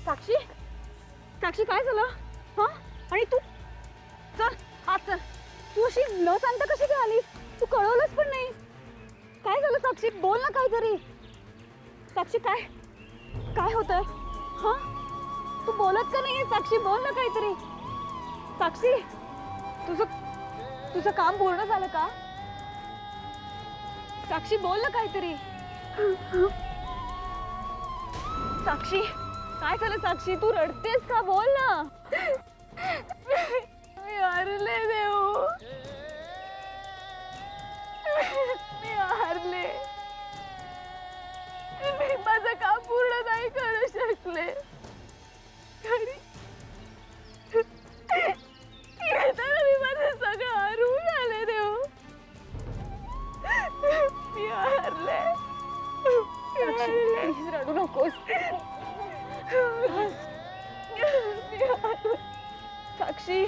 साक्षी, साक्षी काय झालं? हा? आणि तू चल आज चल. तू अशी न सांगता कशी काय आलीस? तू कळवलंच पण नाही. काय झालं साक्षी? बोल ना काहीतरी. साक्षी काय काय होतंय? हा, तू बोलत का नाहीये? साक्षी बोल ना काहीतरी. साक्षी, तुझं तुझं काम पूर्ण झालं का? साक्षी बोल ना काहीतरी. साक्षी काय झालं? साक्षी तू रडतेस का? बोल ना. मी हारले देऊ, मी हारले. मी माझं काम पूर्ण नाही करू शकले. येताना मी माझं सगळं हरवून आले देऊ. मी हारले. प्लीज रडू नकोस. साक्षी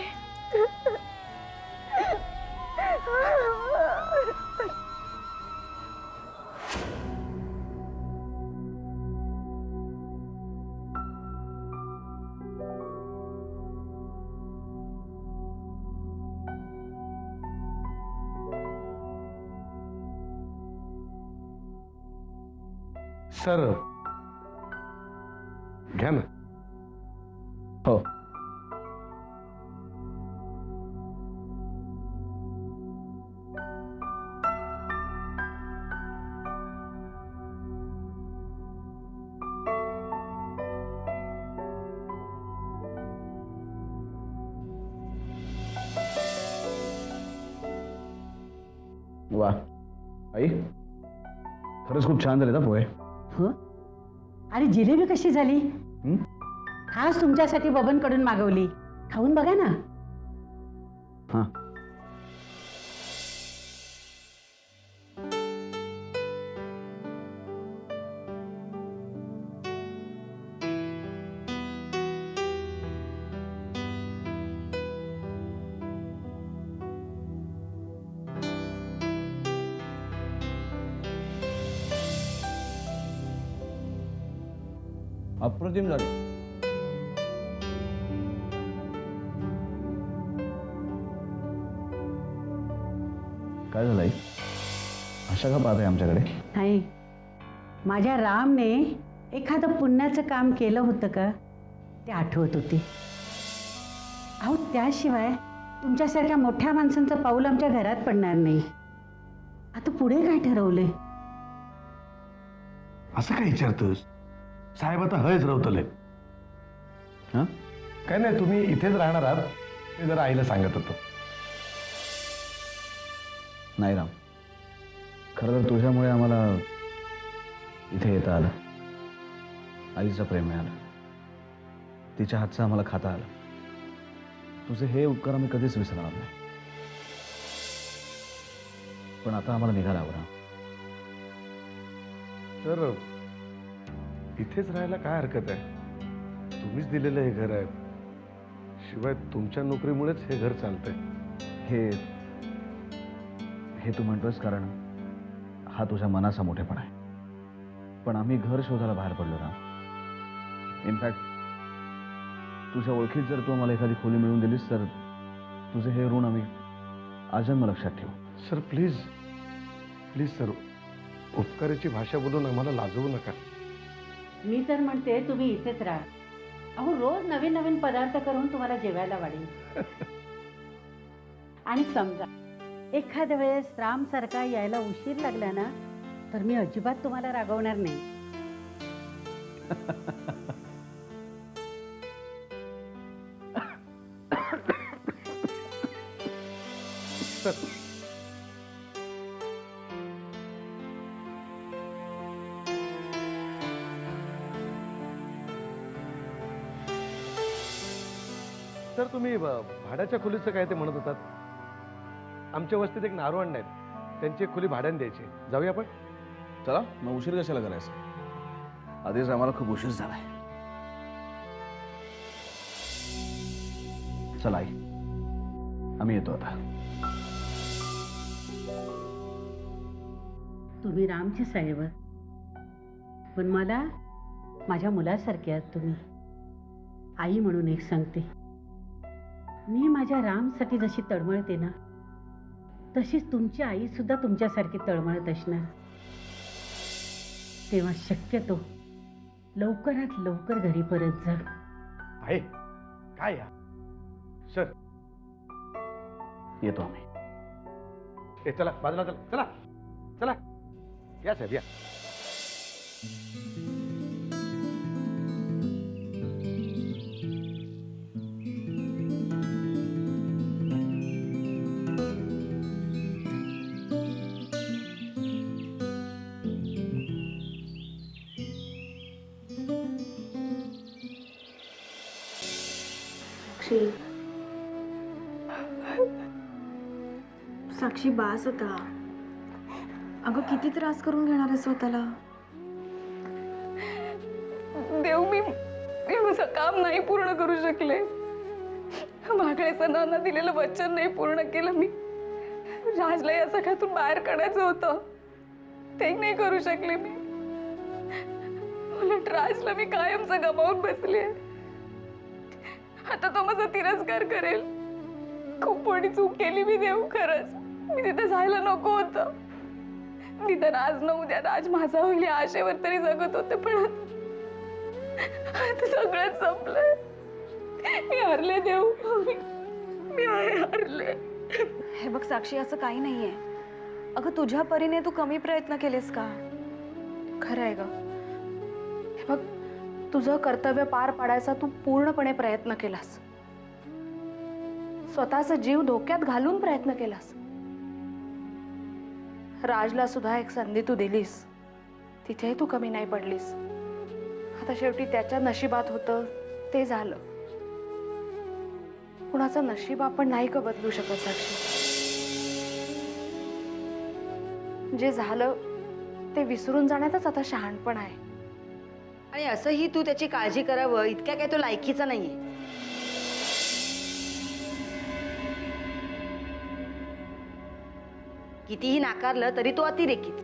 सर घ्या ना. हो. वा आई, खरंच खूप छान झाले ना पोहे. हो. अरे जिलेबी कशी झाली? खास तुमच्यासाठी बबनकडून मागवली. खाऊन बघा ना. हां. अप्रतिम झाले. काय झालंय? अशा का पाहत आहे आमच्याकडे? नाही, माझ्या रामने एखादं पुण्याचं काम केलं होतं का ते आठवत होते. अहो त्याशिवाय तुमच्यासारख्या मोठ्या माणसांचं पाऊल आमच्या घरात पडणार नाही. आता पुढे काय ठरवलंय? असं काय विचारतोस? साहेब आता हयच रवतले. हां, काय नाही, तुम्ही इथेच राहणार आहात ते जरा आईला सांगत होतो. नाही राम, खरं तर तुझ्यामुळे आम्हाला इथे येता आलं. आईचं प्रेम मिळालं, तिच्या हातचं आम्हाला खाता आलं. तुझे हे उपकार आम्ही कधीच विसरणार नाही. पण आता आम्हाला निघायला हवं. तर इथेच राहायला काय हरकत आहे? तुम्हीच दिलेलं हे घर आहे. शिवाय तुमच्या नोकरीमुळेच हे घर चालतंय. हे तू म्हणतोस कारण हा तुझ्या मनाचा मोठेपणा आहे. पण आम्ही घर शोधायला बाहेर पडलो राम. इनफॅक्ट तुझ्या ओळखीत जर तू आम्हाला एखादी खोली मिळवून दिलीस तर तुझे हे ऋण आम्ही आजन्म लक्षात ठेवू. सर प्लीज प्लीज सर, उपकाराची भाषा बोलून आम्हाला लाजवू नका. मी तर म्हणते तुम्ही इथेच राहा. अहो रोज नवीन नवीन पदार्थ करून तुम्हाला जेवायला वाढेल. आणि समजा एखाद्या वेळेस राम सारखा यायला उशीर लागला ना तर मी अजिबात तुम्हाला रागवणार नाही. सर तुम्ही भाड्याच्या खोलीचं काय ते म्हणत होतात? आमच्या वस्तीत एक नारवंड आहेत, त्यांची एक खोली भाड्याने द्यायची. जाऊया आपण? चला मग, उशीर कशाला करायचं? आधीच आम्हाला खूप उशीर झालाय. चला आई, आम्ही येतो आता. तुम्ही रामचे साहेब, पण मला माझ्या मुलासारखे आहात तुम्ही. आई म्हणून एक सांगते, मी माझ्या रामसाठी जशी तळमळते ना, तशीच तुमची आई सुद्धा तुमच्यासारखी तळमळत असणार. तेव्हा शक्यतो लवकरात लवकर घरी परत जा. आहे काय या सर येतो आम्ही. ए चला बाजूला चला चला चला या साहेब या. साक्षी साक्षी बास होता. अगं किती त्रास करून घेणार आहे स्वतःला. देव, मी माझं काम नाही पूर्ण करू शकले. मागल्या सणांना दिलेलं वचन नाही पूर्ण केलं मी. राजला या सगळ्यातून बाहेर काढायचं होतं, ते नाही करू शकले मी. उलट राजला मी कायमचं गमावून बसले. आता तो माझा तिरस्कार करेल. खूप मोठी चूक केली मी देव, खरंच. मी तिथे जायला नको होतं. निदान आज न उद्या राज माझा होईल या आशेवर तरी जगत होते, पण आता सगळंच संपलंय. मी हरले देव, मी हरले. हे बघ साक्षी, असं काही नाहीये. अगं तुझ्या परीने तू कमी प्रयत्न केलेस का? खरं आहे ग. हे बघ, तुझं कर्तव्य पार पाडायचा तू पूर्णपणे प्रयत्न केलास. स्वतःचा जीव धोक्यात घालून प्रयत्न केलास. राजला सुद्धा एक संधी तू दिलीस, तिथेही तू कमी नाही पडलीस. आता शेवटी त्याच्या नशिबात होतं ते झालं. कुणाचं नशीब आपण नाही का बदलू शकत साक्षी. जे झालं ते विसरून जाण्यातच आता शहाणपण आहे. आणि असंही तू त्याची काळजी करावं इतक्या काय तो लायकीचा नाहीये. कितीही नाकारलं तरी तो अतिरेकीच.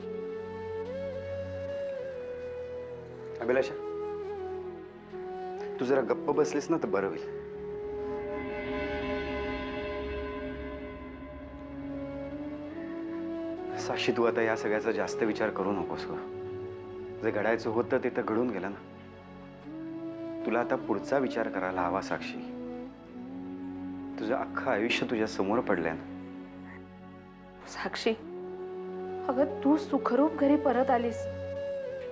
अभिलाषा, तू जरा गप्प बसलीस ना तर बरं होईल. साक्षी, तू आता या सगळ्याचा जास्त विचार करू नकोस ग. जे घडायचं होतं ते तर घडून गेलं ना. तुला आता पुढचा विचार करायला हवा साक्षी. तुझं अख्खं आयुष्य तुझ्या समोर पडलंय ना. साक्षी, अगं तू सुखरूप घरी परत आलीस,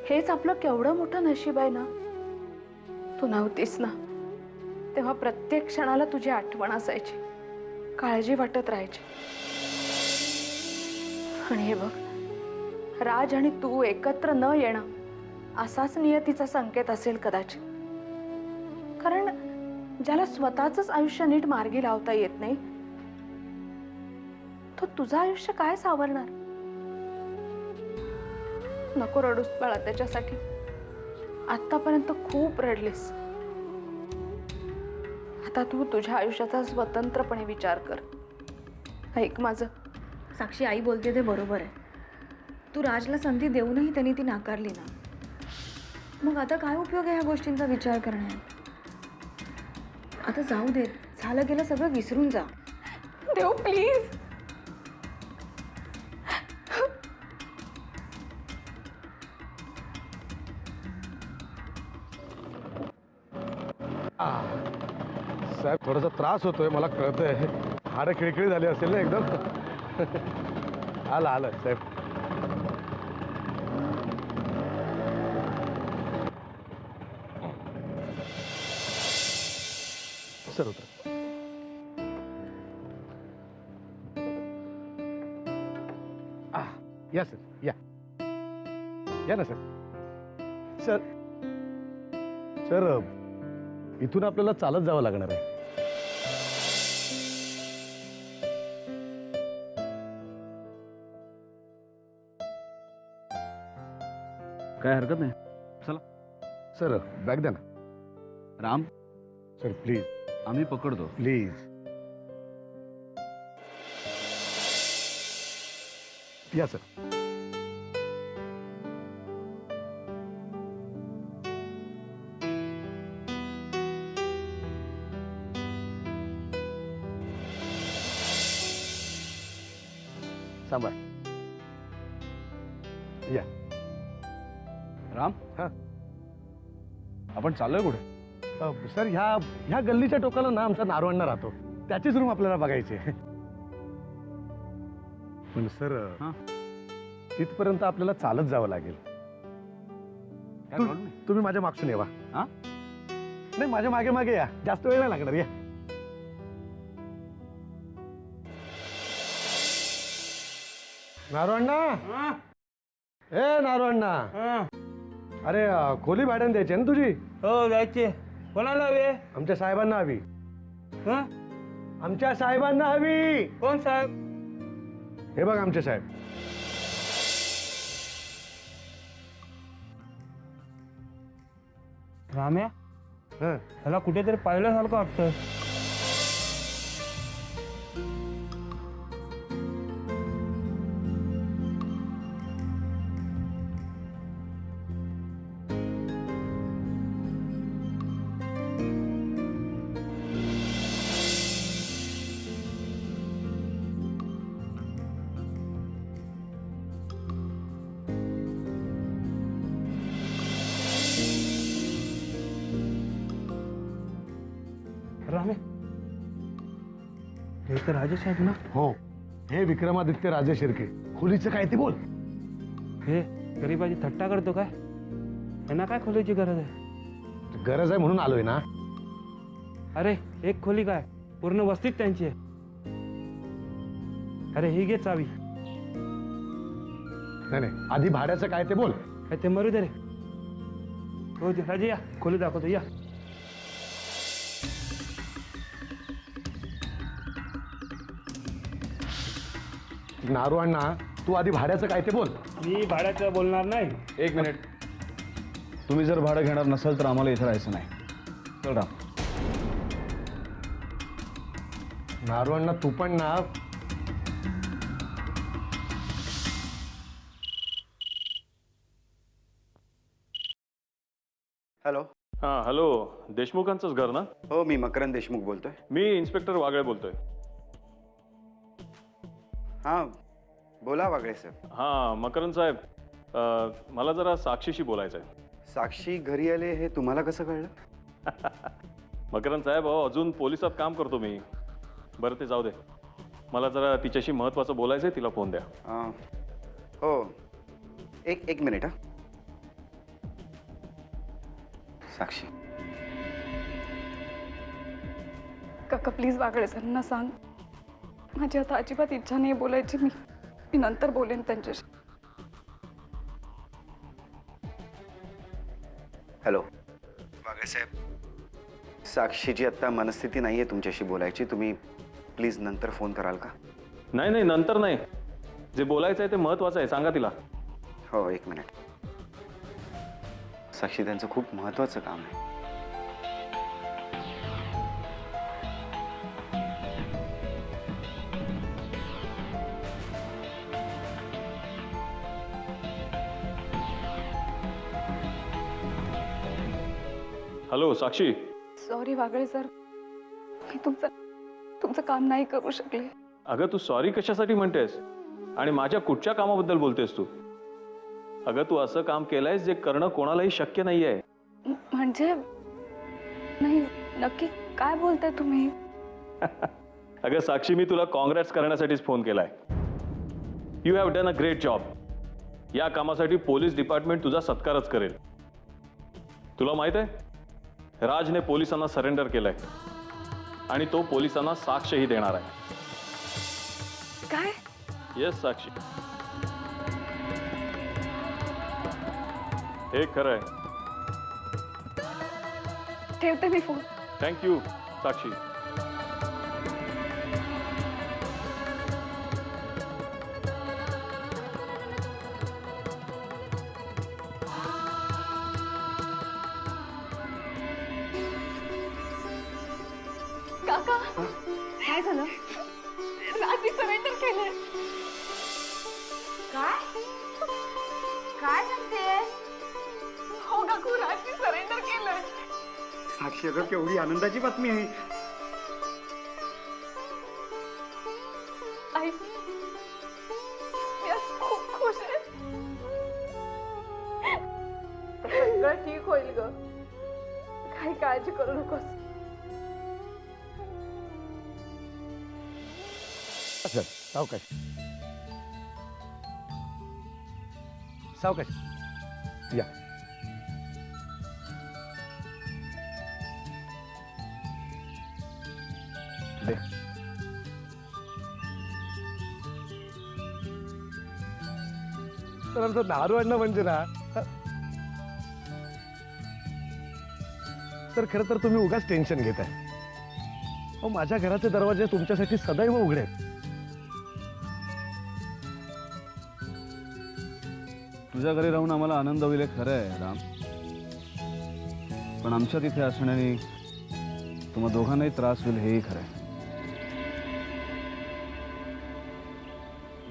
हेच आपलं केवढं मोठं नशीब आहे ना. तू नव्हतीस ना तेव्हा प्रत्येक क्षणाला तुझी आठवण असायची, काळजी वाटत राहायची. आणि हे बघ, राज आणि तू एकत्र न येणं असाच नियतीचा संकेत असेल कदाचित. कारण ज्याला स्वतःच आयुष्य नीट मार्गी लावता येत नाही, तो तुझं आयुष्य काय सावरणार. नको रडूस बाळा त्याच्यासाठी. आतापर्यंत खूप रडलीस. आता तू तुझ्या आयुष्याचा स्वतंत्रपणे विचार कर. ऐक माझं. साक्षी, आई बोलते ते बरोबर आहे. तू राजला संधी देऊनही त्यांनी ती नाकारली ना. मग आता काय उपयोग आहे ह्या गोष्टींचा विचार करण्यात. आता जाऊ दे, झालं गेलं सगळं विसरून जा. देव प्लीज. साहेब, थोडासा त्रास होतोय मला कळतंय. हाडं खिळखिळी झाली असेल ना एकदम. आलं आलं साहेब. सर उतर. या सर, या या ना सर. सर सर इथून आपल्याला चालत जावं लागणार आहे. काय हरकत नाही, चला. सर बॅग द्या ना. राम, सर प्लीज आम्ही पकडतो. प्लीज या सर. सांभाळ. या. राम, हा. आपण चाललोय कुठे? सर ह्या गल्लीच्या टोकाला ना आमचा नारोअण्णा राहतो. त्याचीच रूम आपल्याला बघायची आहे. पण सर हा. तिथपर्यंत आपल्याला चालत जावं लागेल. तुम्ही माझ्या मागसून येवा. हा? नाही, माझ्या मागे मागे या, जास्त वेळ नाही लागणार. या. नारोअण्णा, ए नारोअण्णा, अरे खोली भाड्याने द्यायची ना तुझी? हो जायचे. कोणाला हवे? आमच्या साहेबांना हवी. हं? आमच्या साहेबांना हवी. कोण साहेब? हे बघ आमचे साहेब. राम्या, हं. त्याला कुठेतरी पाहिल्यासारखं वाटतं. राम्या, हे तर राजेश आहेत ना? हो, हे विक्रमादित्य राजे शिर्के. खोलीचं काय ते बोल. हे गरीबाची थट्टा करतो काय? यांना काय खोलीची गरज आहे? गरज आहे म्हणून आलोय ना. अरे एक खोली काय, पूर्ण वस्तीत त्यांची आहे. अरे ही घे चावी. नाही नाही, आधी भाड्याचं काय ते बोल. काय ते मरू दे रे. हो राजे, या खोली दाखवतो, या. नारोअण्णा, तू आधी भाड्याचं काय ते बोल. मी भाड्याचं बोलणार नाही. एक मिनिट. तुम्ही जर भाडं घेणार नसाल तर आम्हाला इथे राहायचं नाही. चल राम. नारोअण्णा, तू पण ना. हॅलो. हां हॅलो, देशमुखांचंच घर ना? हो, मी मकरंद देशमुख बोलतोय. मी इन्स्पेक्टर वागळे बोलतोय. हां, बोला वागळे सर. हां मकरंद साहेब, मला जरा साक्षीशी बोलायचं आहे. साक्षी घरी आले हे तुम्हाला कसं कळलं? मकरंद साहेब, अहो अजून पोलिसात काम करतो मी. बरं ते जाऊ दे, मला जरा तिच्याशी महत्त्वाचं बोलायचं आहे. तिला फोन द्या. हो, एक मिनिट. हा साक्षी. काका प्लीज वागळे सरांना सांग, माझी आता अजिबात इच्छा नाही बोलायची. मी नंतर बोलेन त्यांच्याशी. हॅलो वागळे साहेब, साक्षीची आत्ता मनस्थिती नाही आहे तुमच्याशी बोलायची. तुम्ही प्लीज नंतर फोन कराल का? नाही नाही, नंतर नाही. जे बोलायचं आहे ते महत्त्वाचं आहे, सांगा तिला. हो, एक मिनिट. साक्षी, त्यांचं खूप महत्त्वाचं काम आहे. हॅलो साक्षी. सॉरी वागळे सर, मी तुमचं काम नाही करू शकले. अगं तू सॉरी कशासाठी म्हणतेस आणि माझ्या कुठच्या कामाबद्दल बोलतेस तू? अगं तू असं काम केलंयस जे करणं कोणालाही शक्य नाही आहे. म्हणजे नाही, नक्की काय बोलताय तुम्ही? अगं साक्षी, मी तुला काँग्रेस करण्यासाठीच फोन केलाय. You have done a great job. या कामासाठी पोलीस डिपार्टमेंट तुझा सत्कारच करेल. तुला माहित आहे, राजने पोलिसांना सरेंडर केलंय आणि तो पोलिसांना साक्षही देणार आहे. काय? येस साक्षी, हे खरं आहे. ठेवते मी फोन. थँक्यू साक्षी. काका, काय झालं? राजी सरेंडर केलंय. काय काय सांगते? हो काकू, राजी सरेंडर केलंय. साक्षी, अगं केवढी आनंदाची बातमी आहे. आई, ग. काही काळजी करू नकोस. सर सावकाश सावकाश या. दे. तर आमचं दारू आणणं म्हणजे ना तर खरं तर तुम्ही उगाच टेन्शन घेताय. अहो माझ्या घराचे दरवाजे तुमच्यासाठी सदैव उघडे आहेत. तुझ्या घरी राहून आम्हाला आनंद होईल हे खरं आहे राम, पण आमच्या तिथे असण्याने तुम्हा दोघांनाही त्रास होईल हेही खरं आहे.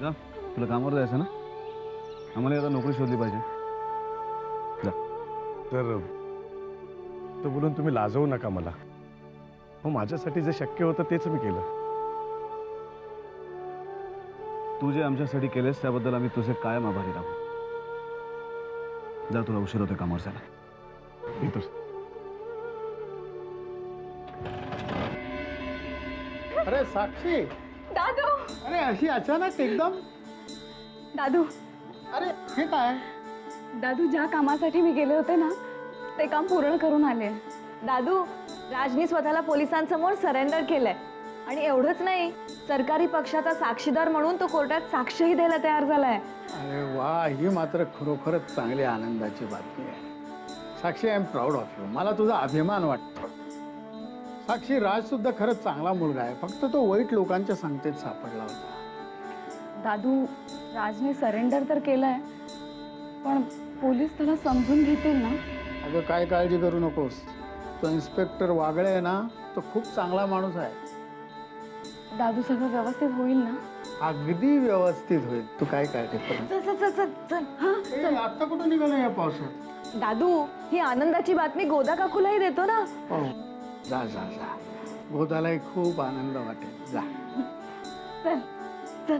जा, तुला कामावर जायचं ना, आम्हाला आता नोकरी शोधली पाहिजे. जा. तर बोलून तुम्ही लाजवू नका मला. हो माझ्यासाठी जे शक्य होतं तेच मी केलं. तू जे आमच्यासाठी केलेस त्याबद्दल आम्ही तुझे कायम आभारी राहू. जा, तुला उशीर होते कामावर जायला. येतोच. अरे साक्षी, दादू, अरे अशी अचानक एकदम. दादू, अरे हे काय? दादू, ज्या कामासाठी मी गेले होते ना ते काम पूर्ण करून आले. दादू, राजनी स्वतःला पोलिसांसमोर सरेंडर केलंय आणि एवढंच नाही, सरकारी पक्षाचा साक्षीदार म्हणून तो कोर्टात साक्षीही द्यायला तयार झालाय. अरे वा, ही मात्र खरोखरच चांगली आनंदाची बातमी आहे. Sakshi, I am proud of you. मला तुझा अभिमान वाटतो. साक्षी, राज सुद्धा खरंच चांगला मुलगा आहे, फक्त तो वाईट लोकांच्या संगतीत सापडला होता. दादू, राजने सरेंडर तर केलंय, पण पोलीस त्याला समजून घेतील ना? अगं काय काळजी करू नकोस. तो इन्स्पेक्टर वागळे आहे ना, तो खूप चांगला माणूस आहे. दादू, सगळं व्यवस्थित होईल ना? अगदी व्यवस्थित होईल. तू काय काळजी करू नको. चल चल चल चल चल. हा ए, आत्ता कुठं निघालं या पावसात? दादू, ही आनंदाची बातमी गोदा काकूलाही देतो ना. हो, जा जा जा. गोदालाही खूप आनंद वाटेल. जा. चल चल.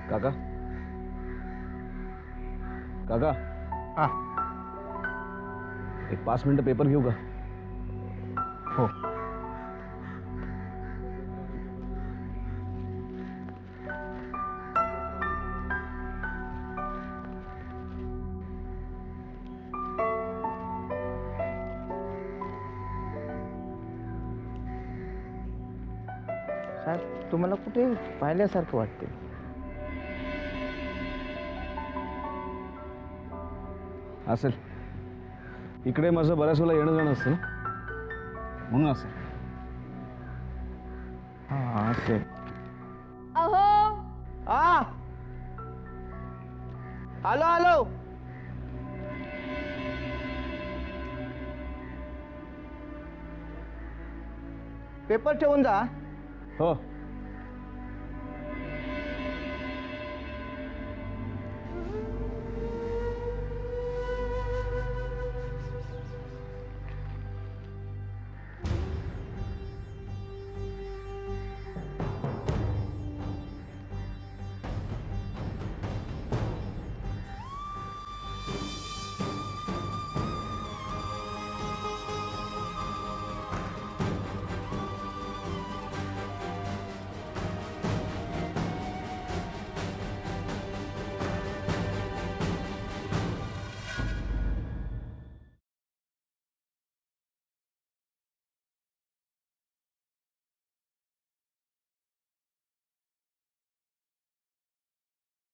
काका, काका, हा. एक 5 मिनिटं पेपर घेऊ का? हो. साहेब, तुम्हाला कुठे पाहिल्यासारखं वाटते? असेल, इकडे माझं बऱ्याच वेळा येणं जाणं असतं ना, म्हणून असेल. हां, असेल. अहो, आ, आलो आलो. पेपर ठेवून जा. हो,